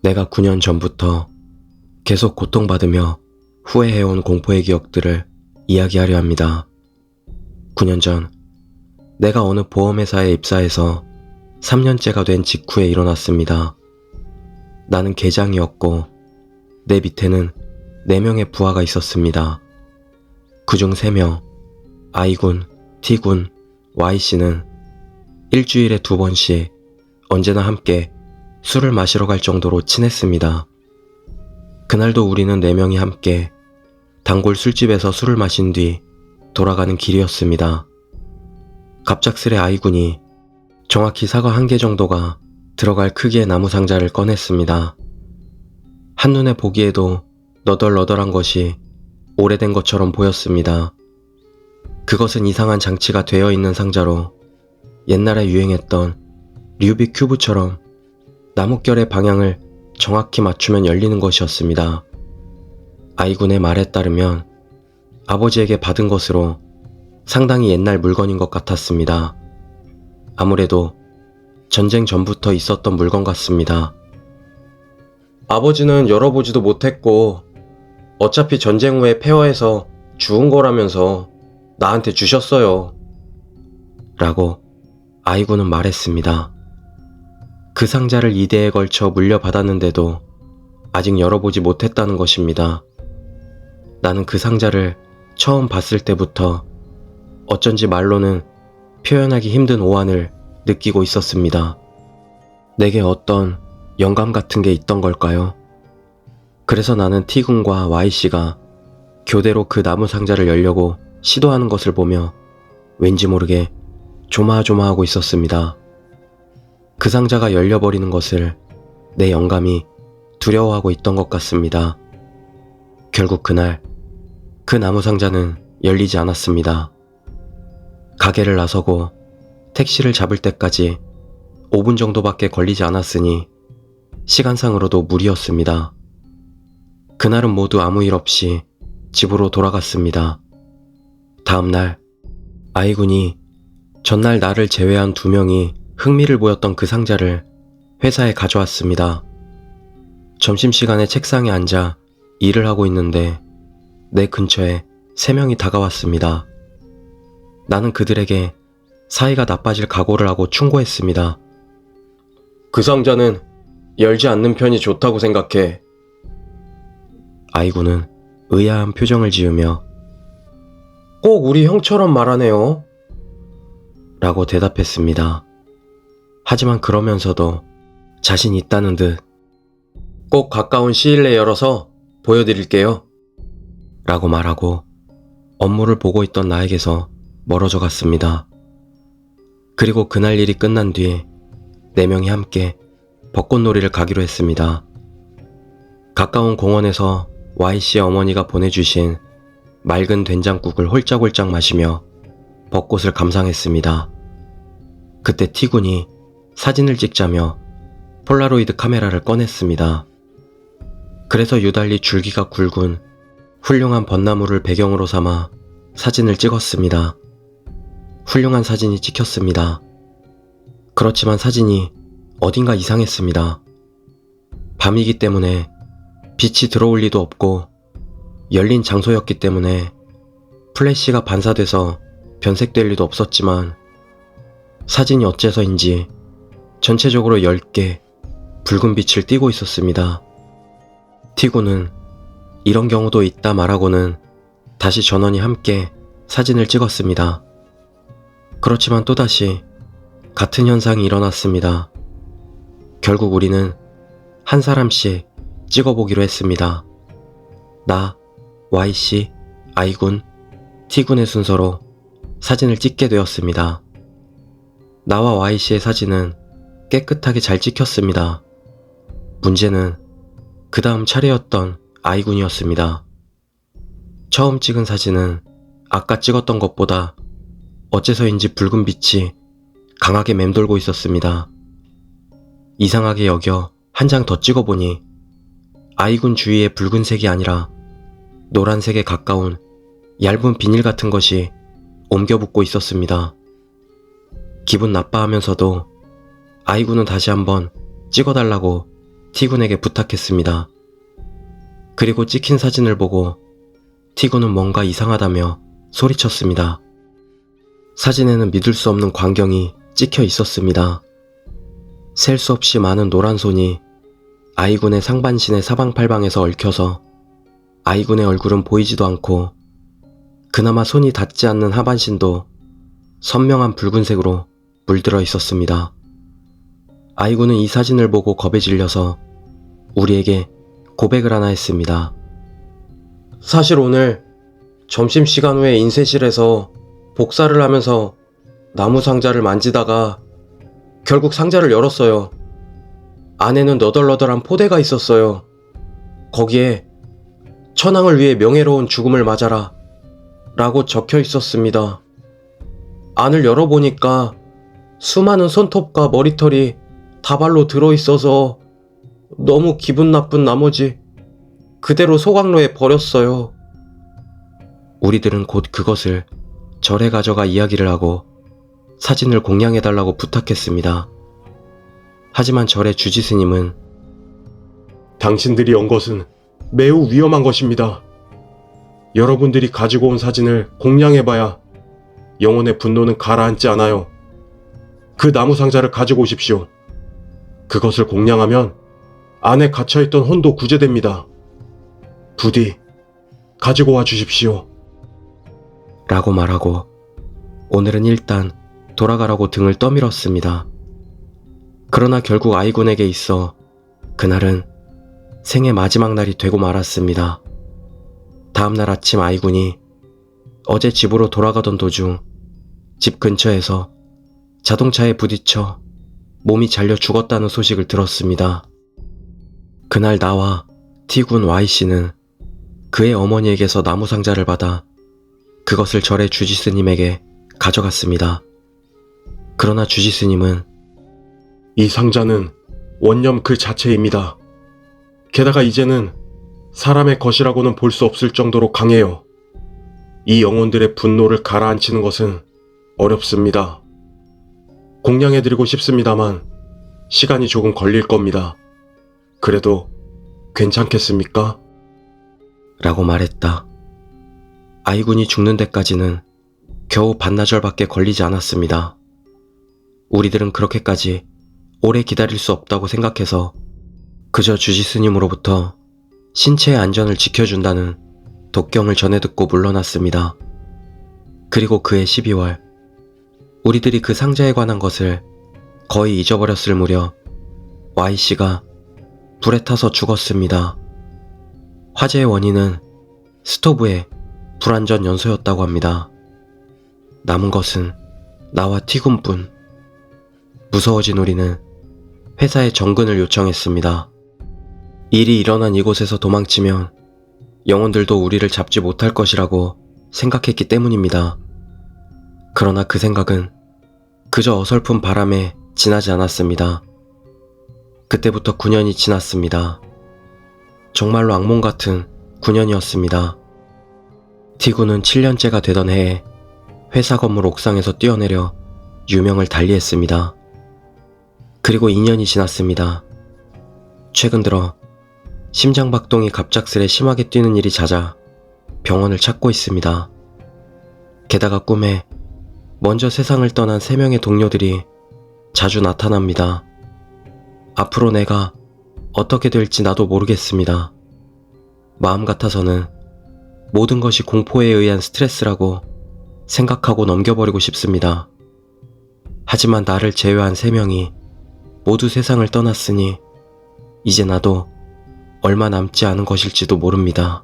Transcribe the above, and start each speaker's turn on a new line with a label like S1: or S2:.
S1: 내가 9년 전부터 계속 고통받으며 후회해온 공포의 기억들을 이야기하려 합니다. 9년 전, 내가 어느 보험회사에 입사해서 3년째가 된 직후에 일어났습니다. 나는 계장이었고 내 밑에는 4명의 부하가 있었습니다. 그중 3명, I군, T군, Y씨는 일주일에 2번씩 언제나 함께 술을 마시러 갈 정도로 친했습니다. 그날도 우리는 4명이 함께 단골 술집에서 술을 마신 뒤 돌아가는 길이었습니다. 갑작스레 I군이 정확히 사과 1개 정도가 들어갈 크기의 나무 상자를 꺼냈습니다. 한눈에 보기에도 너덜너덜한 것이 오래된 것처럼 보였습니다. 그것은 이상한 장치가 되어 있는 상자로 옛날에 유행했던 류빅 큐브처럼 나뭇결의 방향을 정확히 맞추면 열리는 것이었습니다. I군의 말에 따르면 아버지에게 받은 것으로 상당히 옛날 물건인 것 같았습니다. 아무래도 전쟁 전부터 있었던 물건 같습니다. 아버지는 열어보지도 못했고 어차피 전쟁 후에 폐허해서 주운 거라면서 나한테 주셨어요. 라고 I군은 말했습니다. 그 상자를 2대에 걸쳐 물려받았는데도 아직 열어보지 못했다는 것입니다. 나는 그 상자를 처음 봤을 때부터 어쩐지 말로는 표현하기 힘든 오한을 느끼고 있었습니다. 내게 어떤 영감 같은 게 있던 걸까요? 그래서 나는 T군과 Y씨가 교대로 그 나무 상자를 열려고 시도하는 것을 보며 왠지 모르게 조마조마하고 있었습니다. 그 상자가 열려버리는 것을 내 영감이 두려워하고 있던 것 같습니다. 결국 그날 그 나무 상자는 열리지 않았습니다. 가게를 나서고 택시를 잡을 때까지 5분 정도밖에 걸리지 않았으니 시간상으로도 무리였습니다. 그날은 모두 아무 일 없이 집으로 돌아갔습니다. 다음날 I군이 전날 나를 제외한 2명이 흥미를 보였던 그 상자를 회사에 가져왔습니다. 점심시간에 책상에 앉아 일을 하고 있는데 내 근처에 3명이 다가왔습니다. 나는 그들에게 사이가 나빠질 각오를 하고 충고했습니다. 그 상자는 열지 않는 편이 좋다고 생각해. I군은 의아한 표정을 지으며 꼭 우리 형처럼 말하네요. 라고 대답했습니다. 하지만 그러면서도 자신 있다는 듯 꼭 가까운 시일 내에 열어서 보여드릴게요. 라고 말하고 업무를 보고 있던 나에게서 멀어져 갔습니다. 그리고 그날 일이 끝난 뒤 4명이 함께 벚꽃놀이를 가기로 했습니다. 가까운 공원에서 Y씨의 어머니가 보내주신 맑은 된장국을 홀짝홀짝 마시며 벚꽃을 감상했습니다. 그때 T군이 사진을 찍자며 폴라로이드 카메라를 꺼냈습니다. 그래서 유달리 줄기가 굵은 훌륭한 벚나무를 배경으로 삼아 사진을 찍었습니다. 훌륭한 사진이 찍혔습니다. 그렇지만 사진이 어딘가 이상했습니다. 밤이기 때문에 빛이 들어올 리도 없고 열린 장소였기 때문에 플래시가 반사돼서 변색될 리도 없었지만 사진이 어째서인지 전체적으로 10개 붉은 빛을 띠고 있었습니다. T군은 이런 경우도 있다 말하고는 다시 전원이 함께 사진을 찍었습니다. 그렇지만 또다시 같은 현상이 일어났습니다. 결국 우리는 한 사람씩 찍어보기로 했습니다. 나, Y씨, I군, T군의 순서로 사진을 찍게 되었습니다. 나와 Y씨의 사진은 깨끗하게 잘 찍혔습니다. 문제는 그 다음 차례였던 I군이었습니다. 처음 찍은 사진은 아까 찍었던 것보다 어째서인지 붉은 빛이 강하게 맴돌고 있었습니다. 이상하게 여겨 한 장 더 찍어보니 I군 주위에 붉은색이 아니라 노란색에 가까운 얇은 비닐 같은 것이 옮겨 붙고 있었습니다. 기분 나빠하면서도 I군은 다시 한번 찍어달라고 티군에게 부탁했습니다. 그리고 찍힌 사진을 보고 티군은 뭔가 이상하다며 소리쳤습니다. 사진에는 믿을 수 없는 광경이 찍혀 있었습니다. 셀 수 없이 많은 노란 손이 아이군의 상반신의 사방팔방에서 얽혀서 아이군의 얼굴은 보이지도 않고 그나마 손이 닿지 않는 하반신도 선명한 붉은색으로 물들어 있었습니다. 아이군은 이 사진을 보고 겁에 질려서 우리에게 고백을 하나 했습니다. 사실 오늘 점심시간 후에 인쇄실에서 복사를 하면서 나무 상자를 만지다가 결국 상자를 열었어요. 안에는 너덜너덜한 포대가 있었어요. 거기에 천황을 위해 명예로운 죽음을 맞아라 라고 적혀 있었습니다. 안을 열어보니까 수많은 손톱과 머리털이 다발로 들어있어서 너무 기분 나쁜 나머지 그대로 소각로에 버렸어요. 우리들은 곧 그것을 절에 가져가 이야기를 하고 사진을 공양해달라고 부탁했습니다. 하지만 절의 주지스님은
S2: 당신들이 연 것은 매우 위험한 것입니다. 여러분들이 가지고 온 사진을 공양해봐야 영혼의 분노는 가라앉지 않아요. 그 나무 상자를 가지고 오십시오. 그것을 공양하면 안에 갇혀있던 혼도 구제됩니다. 부디 가지고 와 주십시오.
S1: 라고 말하고 오늘은 일단 돌아가라고 등을 떠밀었습니다. 그러나 결국 아이군에게 있어 그날은 생의 마지막 날이 되고 말았습니다. 다음날 아침 아이군이 어제 집으로 돌아가던 도중 집 근처에서 자동차에 부딪혀 몸이 잘려 죽었다는 소식을 들었습니다. 그날 나와 T군 Y씨는 그의 어머니에게서 나무 상자를 받아 그것을 절의 주지스님에게 가져갔습니다. 그러나 주지스님은
S2: 이 상자는 원념 그 자체입니다. 게다가 이제는 사람의 것이라고는 볼 수 없을 정도로 강해요. 이 영혼들의 분노를 가라앉히는 것은 어렵습니다. 공양해드리고 싶습니다만 시간이 조금 걸릴 겁니다. 그래도 괜찮겠습니까?
S1: 라고 말했다. 아이군이 죽는 데까지는 겨우 반나절밖에 걸리지 않았습니다. 우리들은 그렇게까지 오래 기다릴 수 없다고 생각해서 그저 주지스님으로부터 신체의 안전을 지켜준다는 독경을 전해 듣고 물러났습니다. 그리고 그해 12월 우리들이 그 상자에 관한 것을 거의 잊어버렸을 무렵 Y씨가 불에 타서 죽었습니다. 화재의 원인은 스토브의 불완전 연소였다고 합니다. 남은 것은 나와 T군뿐. 무서워진 우리는 회사에 정근을 요청했습니다. 일이 일어난 이곳에서 도망치면 영혼들도 우리를 잡지 못할 것이라고 생각했기 때문입니다. 그러나 그 생각은 그저 어설픈 바람에 지나지 않았습니다. 그때부터 9년이 지났습니다. 정말로 악몽 같은 9년이었습니다. T군은 7년째가 되던 해에 회사 건물 옥상에서 뛰어내려 유명을 달리했습니다. 그리고 2년이 지났습니다. 최근 들어 심장박동이 갑작스레 심하게 뛰는 일이 잦아 병원을 찾고 있습니다. 게다가 꿈에 먼저 세상을 떠난 3명의 동료들이 자주 나타납니다. 앞으로 내가 어떻게 될지 나도 모르겠습니다. 마음 같아서는 모든 것이 공포에 의한 스트레스라고 생각하고 넘겨버리고 싶습니다. 하지만 나를 제외한 3명이 모두 세상을 떠났으니 이제 나도 얼마 남지 않은 것일지도 모릅니다.